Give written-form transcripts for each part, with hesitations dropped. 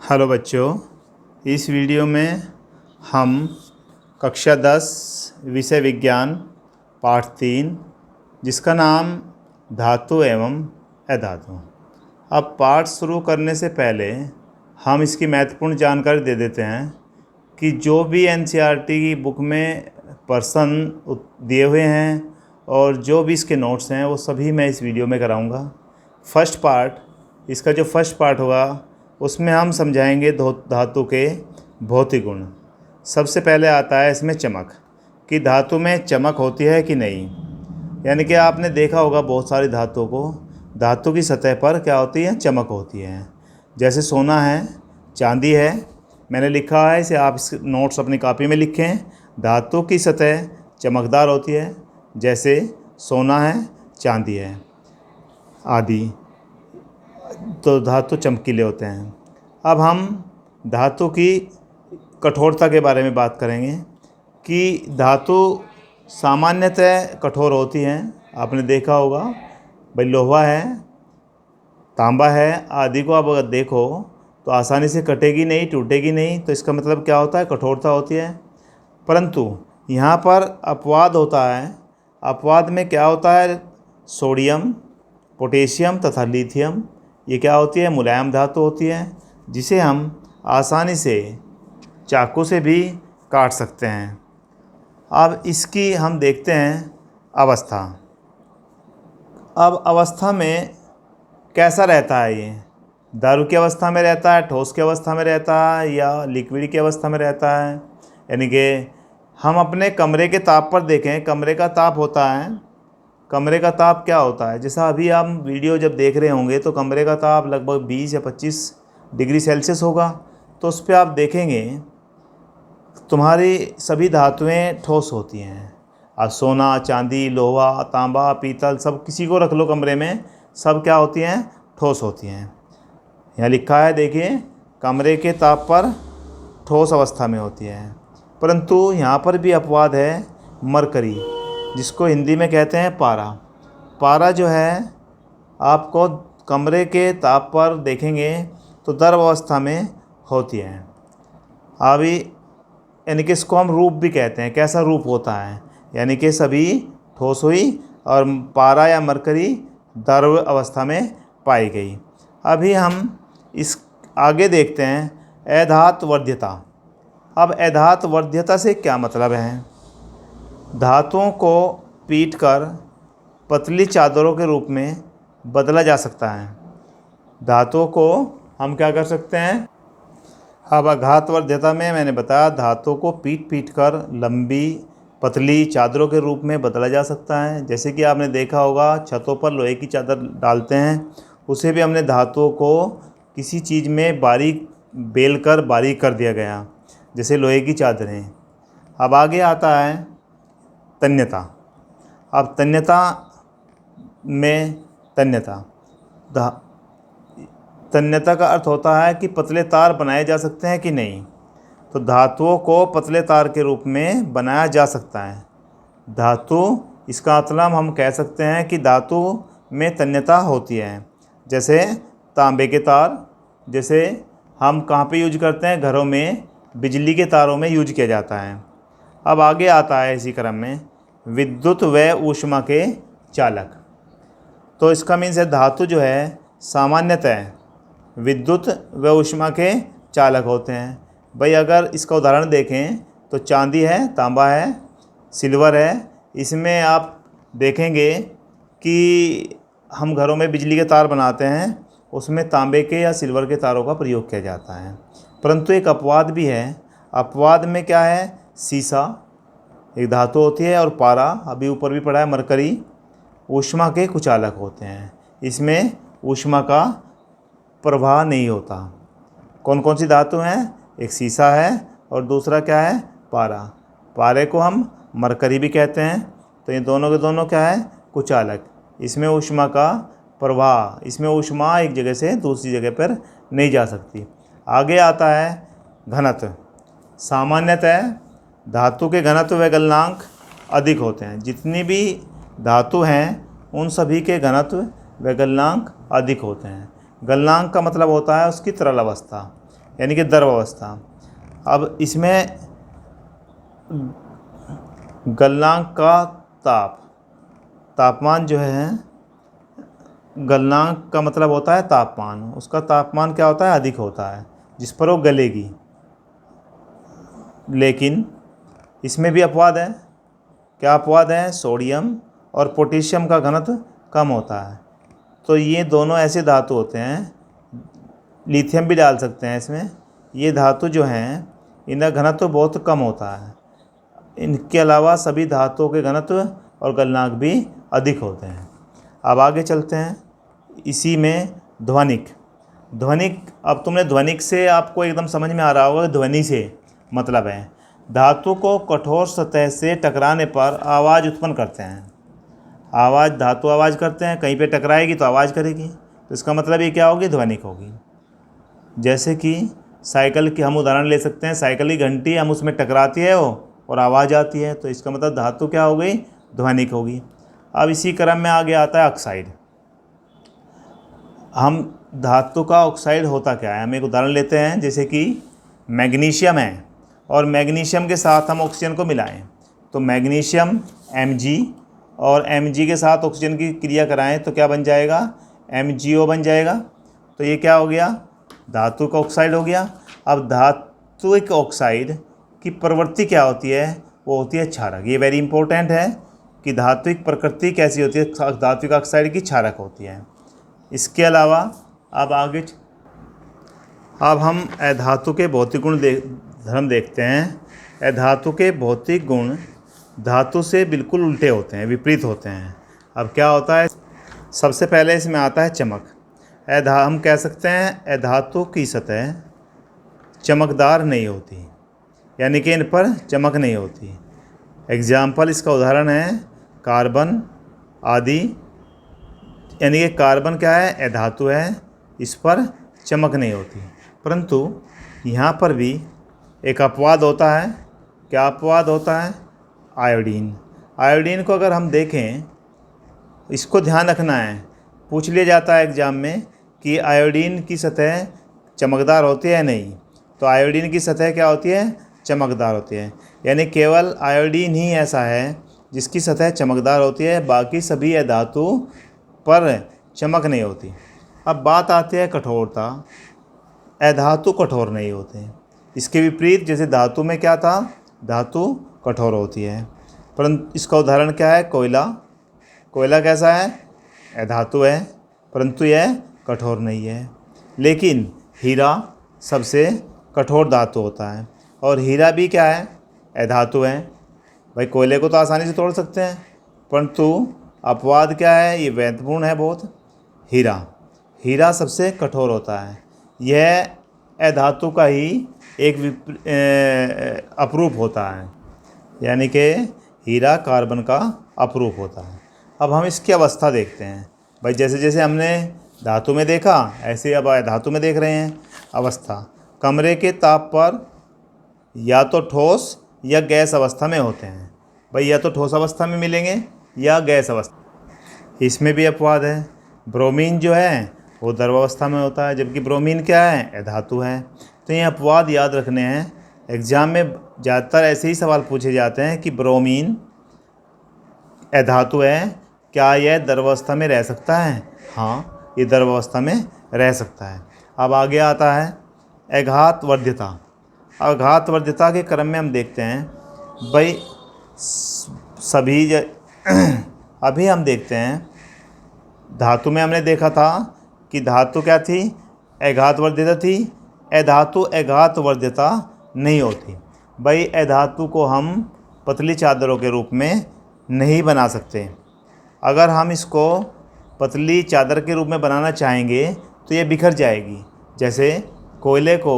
Hello बच्चों, इस video में हम कक्षा 10 विषय विज्ञान पाठ 3 जिसका नाम धातु एवं अधातु। अब पाठ शुरू करने से पहले हम इसकी महत्वपूर्ण जानकारी दे देते हैं कि जो भी एनसीईआरटी की बुक में प्रश्न दिए हुए हैं और जो भी इसके नोट्स हैं वो सभी मैं इस वीडियो में कराऊंगा। फर्स्ट पार्ट, इसका जो फर्स्ट पार्ट होगा उसमें हम समझाएंगे धातु के भौतिक गुण। सबसे पहले आता है इसमें चमक, कि धातु में चमक होती है कि नहीं। यानी कि आपने देखा होगा बहुत सारी धातुओं को, धातु की सतह पर क्या होती है, चमक होती है। जैसे सोना है, चांदी है, मैंने लिखा है इसे, आप इस नोट्स अपनी कॉपी में लिखें। धातु की सतह चमकदार होती है, जैसे सोना है, चांदी है आदि, तो धातु चमकीले होते हैं। अब हम धातु की कठोरता के बारे में बात करेंगे कि धातु सामान्यतः कठोर होती हैं। आपने देखा होगा भाई, लोहा है, तांबा है आदि को आप अगर देखो तो आसानी से कटेगी नहीं, टूटेगी नहीं। तो इसका मतलब क्या होता है, कठोरता होती है। परंतु यहाँ पर अपवाद होता है। अपवाद में क्या होता है, सोडियम, पोटेशियम तथा लिथियम, ये क्या होती है, मुलायम धातु होती है, जिसे हम आसानी से चाकू से भी काट सकते हैं। अब इसकी हम देखते हैं अवस्था। अब अवस्था में कैसा रहता है, ये दारू की अवस्था में रहता है, ठोस की अवस्था में रहता है, या लिक्विड की अवस्था में रहता है। यानी कि हम अपने कमरे के ताप पर देखें, कमरे का ताप होता है, कमरे का ताप क्या होता है, जैसा अभी आप वीडियो जब देख रहे होंगे तो कमरे का ताप लगभग 20 या 25 डिग्री सेल्सियस होगा। तो उस पर आप देखेंगे तुम्हारी सभी धातुएं ठोस होती हैं। आज सोना, चांदी, लोहा, तांबा, पीतल, सब किसी को रख लो कमरे में, सब क्या होती हैं, ठोस होती हैं। यहाँ लिखा है देखिए, कमरे के ताप पर ठोस अवस्था में होती है। परंतु यहाँ पर भी अपवाद है, मरकरी, जिसको हिंदी में कहते हैं पारा। पारा जो है आपको कमरे के ताप पर देखेंगे तो द्रव अवस्था में होती है। अभी यानी कि इसको हम रूप भी कहते हैं। कैसा रूप होता है, यानी कि सभी ठोस हुई और पारा या मरकरी द्रव अवस्था में पाई गई। अभी हम इस आगे देखते हैं अधात वर्ध्यता। अब अधात वर्ध्यता से क्या मतलब है, धातुओं को पीटकर पतली चादरों के रूप में बदला जा सकता है। धातुओं को हम क्या कर सकते हैं, अब आघात वर्ध्यता में मैंने बताया धातुओं को पीट कर लंबी पतली चादरों के रूप में बदला जा सकता है। जैसे कि आपने देखा होगा छतों पर लोहे की चादर डालते हैं, उसे भी हमने धातुओं को किसी चीज़ में बारीक बेल कर बारीक कर दिया गया, जैसे लोहे की चादरें। अब आगे आता है तन्यता। अब तन्यता में तन्यता का अर्थ होता है कि पतले तार बनाए जा सकते हैं कि नहीं। तो धातुओं को पतले तार के रूप में बनाया जा सकता है। धातु, इसका मतलब हम कह सकते हैं कि धातु में तन्यता होती है। जैसे तांबे के तार, जैसे हम कहाँ पे यूज करते हैं, घरों में बिजली के तारों में यूज किया जाता है। अब आगे आता है इसी क्रम में विद्युत व ऊष्मा के चालक। तो इसका मीन्स है धातु जो है सामान्यतः विद्युत व ऊष्मा के चालक होते हैं। भाई अगर इसका उदाहरण देखें तो चांदी है, तांबा है, सिल्वर है, इसमें आप देखेंगे कि हम घरों में बिजली के तार बनाते हैं, उसमें तांबे के या सिल्वर के तारों का प्रयोग किया जाता है। परंतु एक अपवाद भी है। अपवाद में क्या है, सीसा एक धातु होती है, और पारा अभी ऊपर भी पढ़ा है, मरकरी ऊष्मा के कुचालक होते हैं। इसमें ऊष्मा का प्रवाह नहीं होता। कौन कौन सी धातु हैं, एक सीसा है और दूसरा क्या है, पारा। पारे को हम मरकरी भी कहते हैं। तो ये दोनों के दोनों क्या है, कुचालक। इसमें ऊष्मा का प्रवाह, इसमें ऊष्मा एक जगह से दूसरी जगह पर नहीं जा सकती। आगे आता है घनत्व। सामान्यतः धातु के घनत्व व गलनांक अधिक होते हैं। जितनी भी धातु हैं उन सभी के घनत्व व गलनांक अधिक होते हैं। गलनांक का मतलब होता है उसकी तरल अवस्था। यानी कि द्रव अवस्था। अब इसमें गलनांक का तापमान जो है, गलनांक का मतलब होता है तापमान, उसका तापमान क्या होता है, अधिक होता है, जिस पर वो गलेगी। लेकिन इसमें भी अपवाद है। क्या अपवाद है? सोडियम और पोटेशियम का घनत्व कम होता है। तो ये दोनों ऐसे धातु होते हैं, लिथियम भी डाल सकते हैं इसमें। ये धातु जो हैं इनका घनत्व बहुत कम होता है। इनके अलावा सभी धातुओं के घनत्व और गलनांक भी अधिक होते हैं। अब आगे चलते हैं। इसी में ध्वनिक। अब तुमने ध्वनिक से आपको एकदम समझ में आ रहा होगा, ध्वनि से मतलब है धातु को कठोर सतह से टकराने पर आवाज़ उत्पन्न करते हैं। धातु आवाज़ करते हैं, कहीं पे टकराएगी तो आवाज़ करेगी, तो इसका मतलब ये क्या होगी, ध्वनिक होगी। जैसे कि साइकिल की हम उदाहरण ले सकते हैं, साइकिल की घंटी हम उसमें टकराती है वो और आवाज़ आती है, तो इसका मतलब धातु क्या हो गई, ध्वनिक होगी। अब इसी क्रम में आगे आता है ऑक्साइड। हम धातु का ऑक्साइड होता क्या है, हम एक उदाहरण लेते हैं, जैसे कि मैग्नीशियम है और मैग्नीशियम के साथ हम ऑक्सीजन को मिलाएं, तो मैग्नीशियम Mg और Mg के साथ ऑक्सीजन की क्रिया कराएं तो क्या बन जाएगा, MgO बन जाएगा। तो ये क्या हो गया, धातु का ऑक्साइड हो गया। अब धातुक ऑक्साइड की प्रवृत्ति क्या होती है, वो होती है क्षारक। ये वेरी इंपॉर्टेंट है कि धात्विक प्रकृति कैसी होती है, धात्विक ऑक्साइड की क्षारक होती है। इसके अलावा अब हम अधातु के भौतिक गुण धर्म देखते हैं। अधातु के भौतिक गुण धातु से बिल्कुल उल्टे होते हैं, विपरीत होते हैं। अब क्या होता है, सबसे पहले इसमें आता है चमक। हम कह सकते हैं अधातु की सतह चमकदार नहीं होती, यानी कि इन पर चमक नहीं होती। एग्जाम्पल, इसका उदाहरण है कार्बन आदि। यानी कि कार्बन क्या है, अधातु है, इस पर चमक नहीं होती। परंतु यहाँ पर भी एक अपवाद होता है। क्या अपवाद होता है, आयोडीन को अगर हम देखें, इसको ध्यान रखना है, पूछ लिया जाता है एग्ज़ाम में कि आयोडीन की सतह चमकदार होती है, नहीं। तो आयोडीन की सतह क्या होती है, चमकदार होती है। यानी केवल आयोडीन ही ऐसा है जिसकी सतह चमकदार होती है, बाकी सभी अधातु पर चमक नहीं होती। अब बात आती है कठोरता। अधातु कठोर नहीं होते, इसके विपरीत जैसे धातु में क्या था, धातु कठोर होती है। परंतु इसका उदाहरण क्या है, कोयला कैसा है, अधातु है, परंतु यह कठोर नहीं है। लेकिन हीरा सबसे कठोर धातु होता है, और हीरा भी क्या है, अधातु है। भाई कोयले को तो आसानी से तोड़ सकते हैं, परंतु अपवाद क्या है, ये महत्वपूर्ण है बहुत। हीरा सबसे कठोर होता है। यह अधातु का ही एक अपरूप होता है, यानी कि हीरा कार्बन का अपरूप होता है। अब हम इसकी अवस्था देखते हैं। भाई जैसे जैसे हमने धातु में देखा, ऐसे अब धातु में देख रहे हैं। अवस्था, कमरे के ताप पर या तो ठोस या गैस अवस्था में होते हैं। भाई या तो ठोस अवस्था में मिलेंगे या गैस अवस्था। इसमें भी अपवाद है। ब्रोमीन जो है वो द्रव अवस्था में होता है, जबकि ब्रोमीन क्या है, अधातु है। तो ये अपवाद याद रखने हैं। एग्ज़ाम में ज़्यादातर ऐसे ही सवाल पूछे जाते हैं कि ब्रोमीन अधातु है, क्या यह द्रव अवस्था में रह सकता है? हाँ, ये द्रव अवस्था में रह सकता है। अब आगे आता है आघातवर्ध्यता। आघातवर्ध्यता के क्रम में हम देखते हैं, भाई अभी हम देखते हैं, धातु में हमने देखा था कि धातु क्या थी, आघातवर्ध्यता थी। अधातु आघातवर्ध्यता नहीं होती। भाई अधातु को हम पतली चादरों के रूप में नहीं बना सकते। अगर हम इसको पतली चादर के रूप में बनाना चाहेंगे तो ये बिखर जाएगी। जैसे कोयले को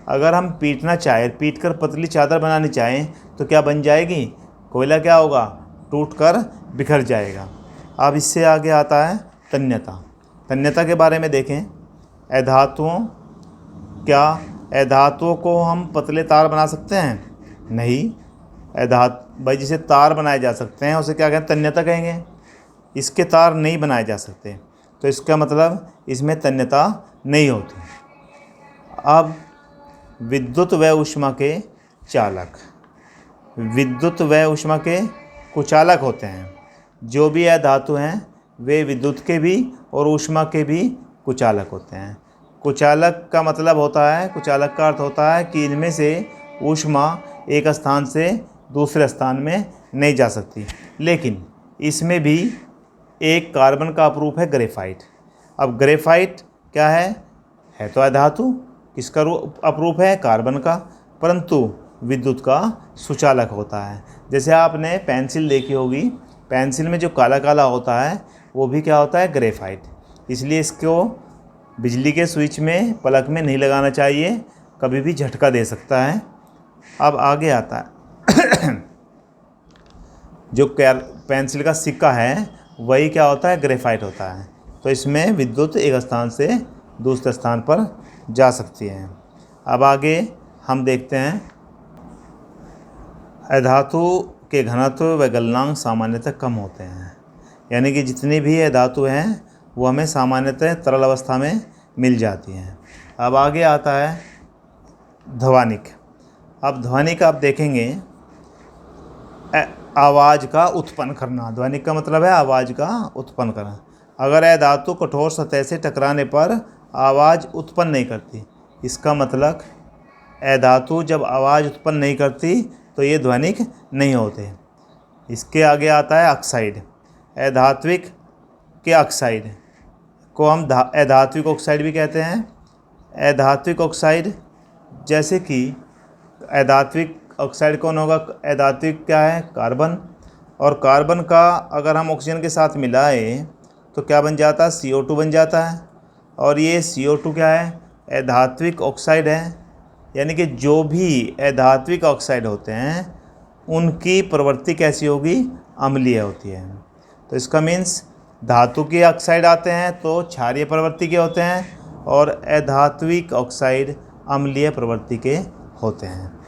अगर हम पीट कर पतली चादर बनानी चाहें तो क्या बन जाएगी, कोयला क्या होगा, टूट कर बिखर जाएगा। अब इससे आगे आता है तन्यता के बारे में देखें। अधातुओं को हम पतले तार बना सकते हैं? नहीं। भाई जिसे तार बनाए जा सकते हैं उसे क्या कहें, तन्यता कहेंगे। इसके तार नहीं बनाए जा सकते, तो इसका मतलब इसमें तन्यता नहीं होती। अब विद्युत व ऊष्मा के चालक। विद्युत व ऊष्मा के कुचालक होते हैं। जो भी अधातु हैं वे विद्युत के भी और ऊष्मा के भी कुचालक होते हैं। कुचालक का मतलब होता है, कुचालक का अर्थ होता है कि इनमें से ऊष्मा एक स्थान से दूसरे स्थान में नहीं जा सकती। लेकिन इसमें भी एक कार्बन का अपरूप है ग्रेफाइट। अब ग्रेफाइट क्या है तो अधातु, किसका अपरूप है? कार्बन का, परंतु विद्युत का सुचालक होता है। जैसे आपने पेंसिल देखी होगी, पेंसिल में जो काला काला होता है वो भी क्या होता है? ग्रेफाइट। इसलिए इसको बिजली के स्विच में, प्लग में नहीं लगाना चाहिए, कभी भी झटका दे सकता है। अब आगे आता है जो पेंसिल का सिक्का है वही क्या होता है? ग्रेफाइट होता है। तो इसमें विद्युत एक स्थान से दूसरे स्थान पर जा सकती है। अब आगे हम देखते हैं अधातु के घनत्व व गलनांक सामान्यतः कम होते हैं। यानी कि जितनी भी अधातु हैं वो हमें सामान्यतः तरल अवस्था में मिल जाती हैं। अब आगे आता है ध्वनिक। अब ध्वनिक आप देखेंगे आवाज़ का उत्पन्न करना। ध्वनिक का मतलब है आवाज़ का उत्पन्न करना। अगर अधातु कठोर सतह से टकराने पर आवाज़ उत्पन्न नहीं करती, इसका मतलब अधातु जब आवाज़ उत्पन्न नहीं करती तो ये ध्वनिक नहीं होते। इसके आगे आता है ऑक्साइड। अधात्विक के ऑक्साइड को हम अधात्विक ऑक्साइड भी कहते हैं। अधात्विक ऑक्साइड जैसे कि अधात्विक ऑक्साइड कौन होगा? अधात्विक क्या है? कार्बन। और कार्बन का अगर हम ऑक्सीजन के साथ मिलाएं तो क्या बन जाता है? CO2 बन जाता है। और ये CO2 क्या है? अधात्विक ऑक्साइड है। यानी कि जो भी अधात्विक ऑक्साइड होते हैं उनकी प्रवृत्ति कैसी होगी? अम्लीय होती है। तो इसका मीन्स धातु के ऑक्साइड आते हैं तो क्षारीय प्रवृत्ति के होते हैं और अधात्विक ऑक्साइड अम्लीय प्रवृत्ति के होते हैं।